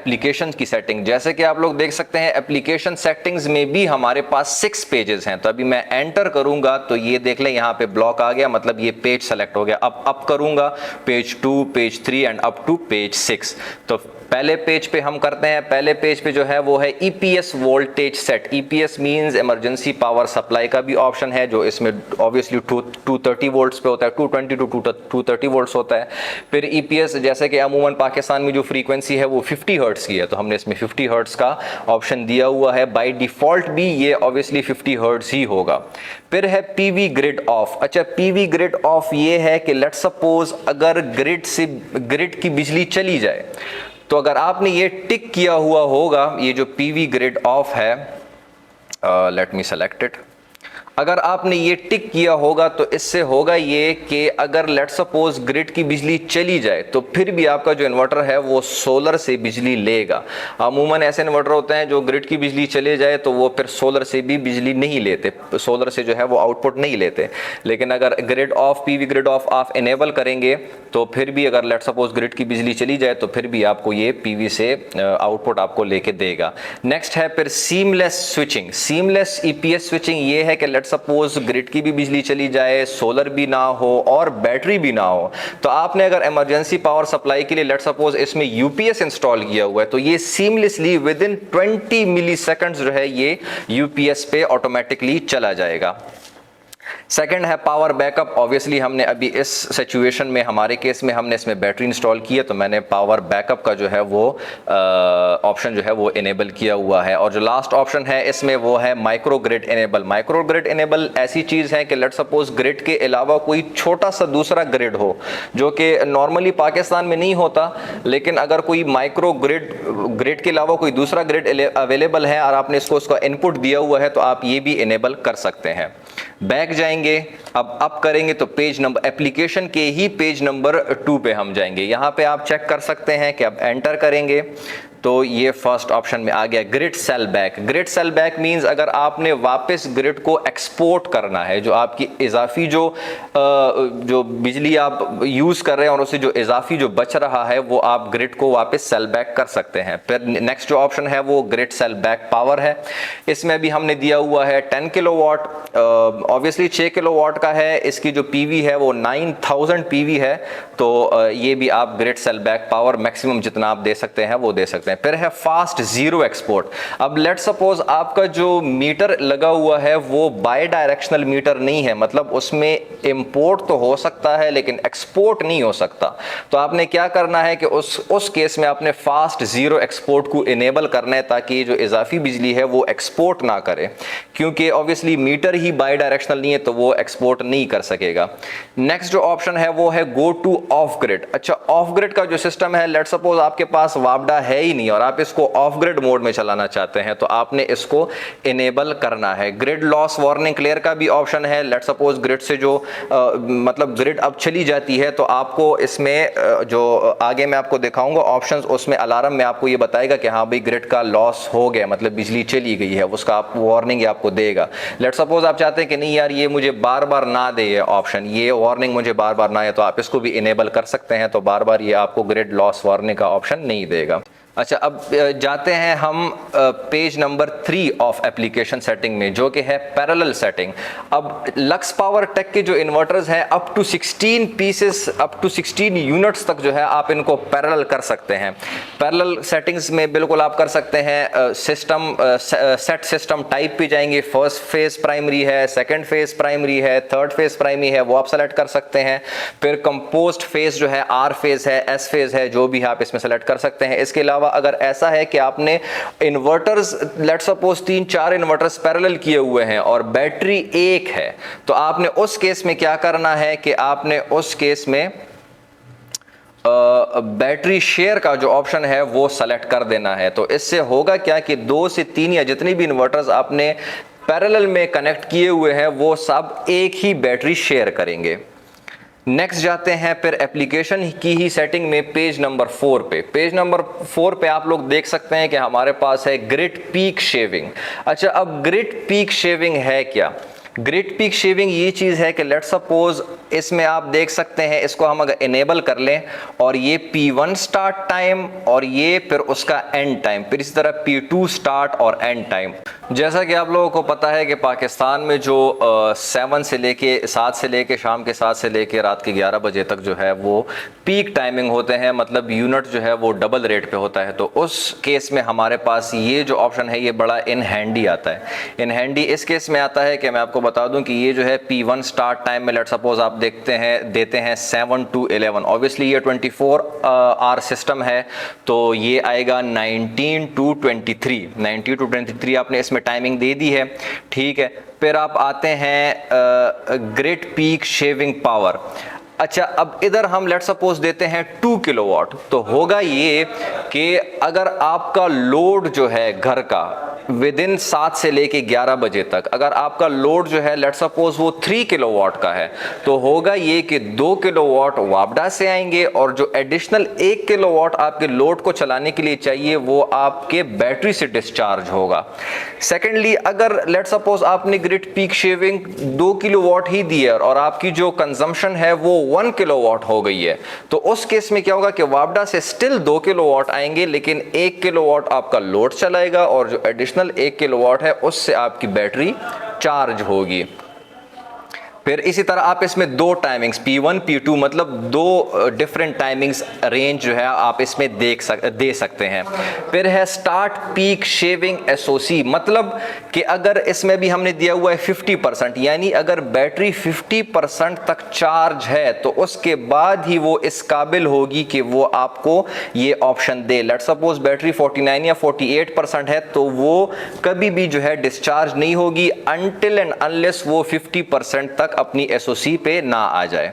Application की setting. जैसे कि आप लोग देख सकते हैं एप्लीकेशन सेटिंग्स में भी हमारे पास 6 पेजेस हैं। तो अभी मैं एंटर करूंगा तो ये देख लें यहाँ पे ब्लॉक आ गया, मतलब ये पेज सेलेक्ट हो गया। अब अप करूंगा page 2, page 3 and up to page 6। तो पहले पेज पे हम करते हैं। पहले पेज पे जो है वो है EPS voltage set. EPS means emergency power supply का भी ऑप्शन है, जो इसमें ऑब्वियसली 230 वोल्ट्स पे होता है, 220 टू 230 वोल्ट्स होता है। फिर ईपीएस जैसे कि अमूमन पाकिस्तान में जो फ्रीक्वेंसी है वो 50 हर्ट्ज की है, तो हमने इसमें 50 हर्ट्ज का ऑप्शन दिया हुआ है। बाय डिफॉल्ट भी ये ऑब्वियसली 50 हर्ट्ज ही होगा। फिर है पीवी ग्रिड ऑफ। अच्छा, पीवी ग्रिड ऑफ ये है कि लेट सपोज अगर ग्रिड की बिजली चली जाए, तो अगर आपने ये टिक किया हुआ होगा, ये जो पीवी ग्रिड ऑफ है, लेट मी सेलेक्ट इट, अगर आपने ये टिक किया होगा तो इससे होगा ये कि अगर लेट सपोज ग्रिड की बिजली चली जाए तो फिर भी आपका जो इन्वर्टर है वो सोलर से बिजली लेगा। अमूमन ऐसे इन्वर्टर होते हैं जो ग्रिड की बिजली चले जाए तो वो फिर सोलर से भी बिजली नहीं लेते, सोलर से जो है वो आउटपुट नहीं लेते। लेकिन अगर grid of, PV grid of आप इनेबल करेंगे तो फिर भी अगर लेट सपोज ग्रिड की बिजली चली जाए तो फिर भी आपको ये पीवी से आउटपुट आपको लेके देगा। नेक्स्ट है फिर seamless switching. Seamless EPS switching ये है कि लेट सपोज ग्रिड की भी बिजली चली जाए, सोलर भी ना हो और बैटरी भी ना हो, तो आपने अगर इमरजेंसी पावर सप्लाई के लिए लेट सपोज इसमें यूपीएस इंस्टॉल किया हुआ है तो ये seamlessly within 20 milliseconds जो है ये यूपीएस पे ऑटोमेटिकली चला जाएगा। सेकंड है पावर बैकअप। ऑब्वियसली हमने अभी इस सिचुएशन में, हमारे केस में हमने इसमें बैटरी इंस्टॉल की है तो मैंने पावर बैकअप का जो है वो ऑप्शन जो है वो इनेबल किया हुआ है। और जो लास्ट ऑप्शन है इसमें वो है micro grid enable. Micro grid enable ऐसी चीज़ है कि लेट सपोज ग्रिड के अलावा कोई छोटा सा दूसरा ग्रिड हो, जो कि नॉर्मली पाकिस्तान में नहीं होता, लेकिन अगर कोई माइक्रो ग्रिड के अलावा कोई दूसरा ग्रिड अवेलेबल है और आपने उसका इनपुट दिया हुआ है तो आप ये भी इनेबल कर सकते हैं। बैक जाएंगे, अब अप करेंगे तो पेज नंबर, एप्लीकेशन के ही पेज नंबर 2 पे हम जाएंगे। यहाँ पे आप चेक कर सकते हैं कि अब एंटर करेंगे तो ये फर्स्ट ऑप्शन में आ गया grid sell back. Grid sell back means अगर आपने वापस ग्रिड को एक्सपोर्ट करना है, जो आपकी इजाफी जो बिजली आप यूज़ कर रहे हैं और उससे जो इजाफी जो बच रहा है वो आप ग्रिड को वापस सेल बैक कर सकते हैं। फिर नेक्स्ट जो ऑप्शन है वो ग्रिड सेल बैक पावर है। इसमें भी हमने दिया हुआ है 10 किलोवाट, ऑब्वियसली 6 किलोवाट का है। इसकी जो पीवी है वो 9000 पीवी है, तो ये भी आप grid sell back power maximum जितना आप दे सकते हैं वो दे सकते हैं। फिर है फास्ट जीरो एक्सपोर्ट। अब लेट सपोज आपका जो मीटर लगा हुआ है वो बाय डायरेक्शनल मीटर नहीं है, मतलब उसमें इंपोर्ट तो हो सकता है लेकिन एक्सपोर्ट नहीं हो सकता। तो आपने क्या करना है कि उस केस में आपने फास्ट जीरो एक्सपोर्ट को इनेबल करना है ताकि जो इजाफी बिजली है वो एक्सपोर्ट ना करे, क्योंकि ऑब्वियसली मीटर ही बाय डायरेक्शनल नहीं है तो वो एक्सपोर्ट नहीं कर सकेगा। नेक्स्ट जो ऑप्शन है वो है गो टू ऑफ ग्रिड। अच्छा, ऑफ ग्रिड का जो सिस्टम है, लेट सपोज आपके पास वापडा है ही नहीं और आप इसको ऑफ ग्रिड मोड में चलाना चाहते हैं तो आपने इसको इनेबल करना है। ग्रिड लॉस वार्निंग क्लियर का भी ऑप्शन है। लेट सपोज ग्रिड से जो मतलब ग्रिड अब चली जाती है तो आपको इसमें जो आगे मैं आपको दिखाऊंगा ऑप्शंस, उसमें अलार्म में आपको ये बताएगा कि हाँ भाई ग्रिड का लॉस हो गया, मतलब बिजली चली गई है, उसका आप वार्निंग आपको देगा। लेट सपोज आप चाहते हैं कि नहीं यार ये मुझे बार बार ना दे, ये ऑप्शन, ये वार्निंग मुझे बार बार ना आए, तो आप इसको भी इनेबल कर सकते हैं, तो बार बार ये आपको ग्रिड लॉस वार्निंग का ऑप्शन नहीं देगा। अच्छा, अब जाते हैं हम page number 3 of application setting में, जो कि है पैरेलल सेटिंग। अब लक्स पावर टेक के जो इन्वर्टर्स हैं up to 16 pieces, up to 16 units तक जो है आप इनको पैरेलल कर सकते हैं। पैरेलल सेटिंग्स में बिल्कुल आप कर सकते हैं। सिस्टम सेट सिस्टम टाइप पे जाएंगे, फर्स्ट फेज प्राइमरी है, सेकंड फेज प्राइमरी है, थर्ड फेज प्राइमरी है, वो आप सेलेक्ट कर सकते हैं। फिर कंपोस्ट फेज जो है, आर फेज है, एस फेज है, जो भी आप इसमें सेलेक्ट कर सकते हैं। इसके अलावा अगर ऐसा है कि आपने inverters let suppose 3-4 inverters parallel किए हुए हैं और बैटरी एक है, तो आपने उस केस में क्या करना है कि आपने उस केस में बैटरी शेयर का जो ऑप्शन है वो सेलेक्ट कर देना है। तो इससे होगा क्या कि 2 से 3 या जितनी भी इन्वर्टर्स आपने पैरेलल में कनेक्ट किए हुए हैं वो सब एक ही बैटरी शेयर करेंगे। नेक्स्ट जाते हैं फिर एप्लीकेशन की ही सेटिंग में पेज नंबर 4 पे। पेज नंबर 4 पे आप लोग देख सकते हैं कि हमारे पास है ग्रिड पीक शेविंग। अच्छा, अब ग्रिड पीक शेविंग है क्या? ग्रिड पीक शेविंग ये चीज़ है कि लेट सपोज इसमें आप देख सकते हैं, इसको हम अगर इनेबल कर लें और ये P1 स्टार्ट टाइम और ये फिर उसका एंड टाइम, फिर इसी तरह P2 स्टार्ट और एंड टाइम। जैसा कि आप लोगों को पता है कि पाकिस्तान में जो 7 से लेके शाम के 7 से लेके रात के 11 बजे तक जो है वो पीक टाइमिंग होते हैं, मतलब यूनिट जो है वो डबल रेट पे होता है। तो उस केस में हमारे पास ये जो ऑप्शन है ये बड़ा इन हैंडी आता है। इन हैंडी इस केस में आता है कि मैं आपको बता दूं कि ये जो है P1 स्टार्ट टाइम में लेट सपोज आप देते हैं 7 to 11, ऑब्वियसली ये 24 आवर सिस्टम है, तो ये आएगा 19 to 23 आपने इसमें टाइमिंग दे दी है, ठीक है। फिर आप आते हैं ग्रिड पीक शेविंग पावर। अच्छा, अब इधर हम लेट सपोज देते हैं 2 किलोवाट, तो होगा ये कि अगर आपका लोड जो है घर का विद इन 7 से लेके 11 बजे तक, अगर आपका लोड जो है लेट सपोज वो 3 किलोवाट का है, तो होगा ये कि 2 किलोवाट वापडा से आएंगे और जो एडिशनल 1 किलोवाट आपके लोड को चलाने के लिए चाहिए वो आपके बैटरी से डिस्चार्ज होगा। सेकेंडली, अगर लेट सपोज आपने ग्रिड पीक शेविंग 2 किलोवाट ही दी है और आपकी जो कंजम्पशन है वो 1 किलोवाट हो गई है, तो उस केस में क्या होगा कि वापडा से स्टिल 2 किलोवाट आएंगे, लेकिन 1 किलोवाट आपका लोड चलाएगा और जो एडिशनल 1 किलोवाट है उससे आपकी बैटरी चार्ज होगी। फिर इसी तरह आप इसमें दो टाइमिंग्स P1 P2 मतलब दो डिफरेंट टाइमिंग्स रेंज जो है आप इसमें दे सकते हैं। फिर है स्टार्ट पीक शेविंग SOC, मतलब कि अगर इसमें भी हमने दिया हुआ है 50%, यानी अगर बैटरी 50% तक चार्ज है तो उसके बाद ही वो इस काबिल होगी कि वो आपको ये ऑप्शन दे। लेट सपोज बैटरी 49 या 48% है तो वो कभी भी जो है डिस्चार्ज नहीं होगी अनटिल एंड अनलेस वो 50% तक अपनी SOC पे ना आ जाए।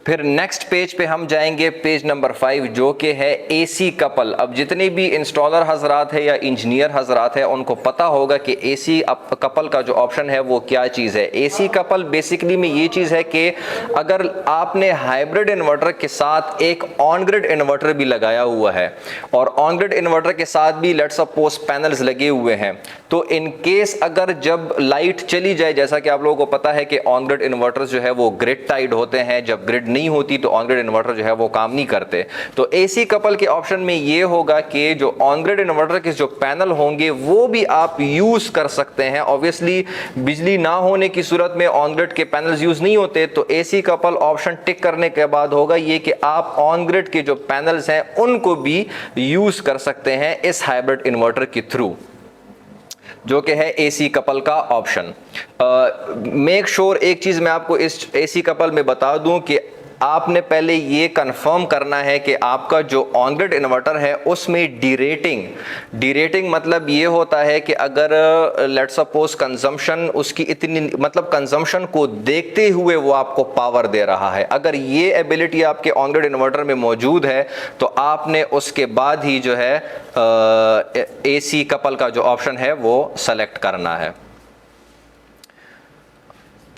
फिर नेक्स्ट पेज पे हम जाएंगे, पेज नंबर 5, जो कि है AC कपल। अब जितने भी इंस्टॉलर हजरात है या इंजीनियर हजरात है उनको पता होगा कि AC कपल का जो ऑप्शन है वो क्या चीज़ है। AC कपल बेसिकली में ये चीज़ है कि अगर आपने हाइब्रिड इन्वर्टर के साथ एक ऑन ग्रिड इन्वर्टर भी लगाया हुआ है और ऑन ग्रिड इन्वर्टर के साथ भी लेट सपोज पैनल्स लगे हुए हैं, तो इन केस अगर जब लाइट चली जाए, जैसा कि आप लोगों को पता है कि ऑन ग्रिड इन्वर्टर्स जो है वो ग्रिड टाइड होते हैं, जब ग्रिड नहीं होती तो ऑन ग्रिड इन्वर्टर जो है वो काम नहीं करते। तो AC कपल के ऑप्शन में ये होगा कि जो ऑन ग्रिड इन्वर्टर के जो पैनल होंगे वो भी आप यूज कर सकते हैं। ऑब्वियसली बिजली ना होने की सूरत में ऑन ग्रिड के पैनल्स यूज नहीं होते, तो AC कपल ऑप्शन टिक करने के बाद होगा ये कि आप ऑन ग्रिड के जो पैनल्स हैं उनको भी यूज कर सकते हैं इस हाइब्रिड इन्वर्टर के थ्रू, जो कि है AC कपल का ऑप्शन। मेक श्योर एक चीज मैं आपको इस AC कपल में बता दूं कि आपने पहले ये कंफर्म करना है कि आपका जो ऑन ग्रिड इन्वर्टर है उसमें डीरेटिंग मतलब ये होता है कि अगर लेट सपोज कंजम्पशन उसकी इतनी, मतलब कंजम्पशन को देखते हुए वो आपको पावर दे रहा है, अगर ये एबिलिटी आपके ऑन ग्रिड इन्वर्टर में मौजूद है तो आपने उसके बाद ही जो है AC कपल का जो ऑप्शन है वो सेलेक्ट करना है।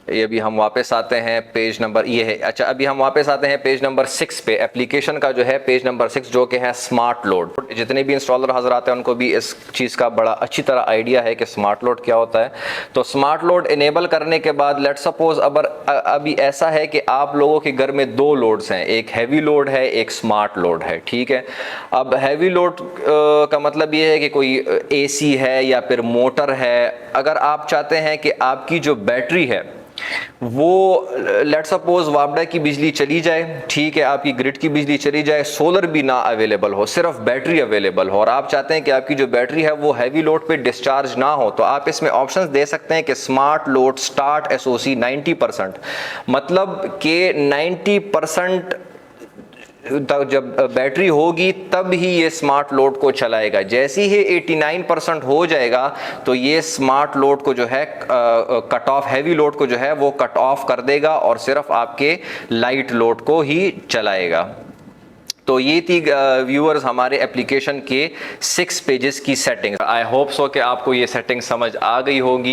ये अभी हम वापस आते हैं पेज नंबर, ये है, अच्छा अभी हम वापस आते हैं पेज नंबर 6 पे, एप्लीकेशन का जो है पेज नंबर 6, जो कि है स्मार्ट लोड। जितने भी इंस्टॉलर हजरात हैं उनको भी इस चीज़ का बड़ा अच्छी तरह आइडिया है कि स्मार्ट लोड क्या होता है। तो स्मार्ट लोड इनेबल करने के बाद लेट सपोज अभी ऐसा है कि आप लोगों के घर में दो लोड्स हैं, एक हैवी लोड है, एक स्मार्ट लोड है, ठीक है। अब हैवी लोड का मतलब ये है कि कोई AC है या फिर मोटर है। अगर आप चाहते हैं कि आपकी जो बैटरी है वो लेट सपोज वापडा की बिजली चली जाए, ठीक है, आपकी ग्रिड की बिजली चली जाए, सोलर भी ना अवेलेबल हो, सिर्फ बैटरी अवेलेबल हो, और आप चाहते हैं कि आपकी जो बैटरी है वो हैवी लोड पे डिस्चार्ज ना हो, तो आप इसमें ऑप्शंस दे सकते हैं कि स्मार्ट लोड स्टार्ट SOC 90%, मतलब कि 90% जब बैटरी होगी तब ही ये स्मार्ट लोड को चलाएगा। जैसे ही 89% हो जाएगा तो ये स्मार्ट लोड को जो है कट ऑफ, हैवी लोड को जो है वो कट ऑफ कर देगा और सिर्फ आपके लाइट लोड को ही चलाएगा। तो ये थी व्यूअर्स हमारे एप्लीकेशन के 6 पेजेस की सेटिंग। आई होप सो कि आपको ये सेटिंग समझ आ गई होगी।